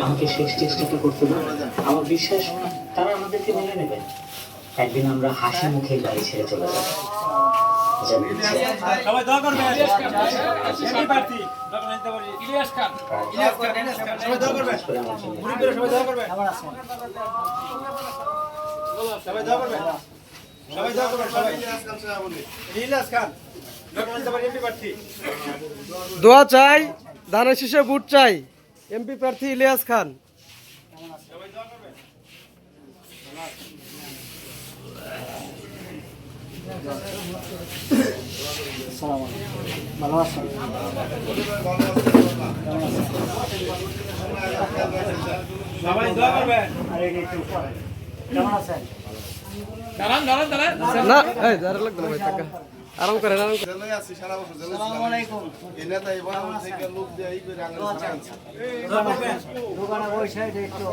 আমাকে শেষ চেষ্টাটা করতে দাও। আমার বিশ্বাস তারা আমাদেরকে মেনে নেবে। একদিন আমরা হাসি মুখে বাড়ি ছেড়ে চলে যাব। সবাই দোয়া করবেন। এমপি প্রার্থী ডক্টর নিতে পারি ইলিয়াস খান সবাই দোয়া করবেন। মুড়ি করে সবাই দোয়া করবেন। সবাই দোয়া করবেন। সবাই দোয়া করবেন। সবাই ইলিয়াস খান ডক্টর নিতে পারি এমপি প্রার্থী। দোয়া চাই, ধানের শীষে ভোট চাই, এমপি প্রার্থী ইলিয়াস খান। সবাই দোয়া করবেন। ভালো আছেন? সবাই দোয়া করবেন। কেমন আছেন? দাঁড়ান দাঁড়ান দাঁড়ান। না এই যারা লাগবে না ভাই, টাকা আরাম করেন, আরাম করেন। জেলায় আছি সারা বছর জেলায় ছিলাম। আসসালামু আলাইকুম। এই নেতা এবার থেকে লোক দিয়ে এই করে আঙুল ছাড়া আনছে। দোকানে বসে একটু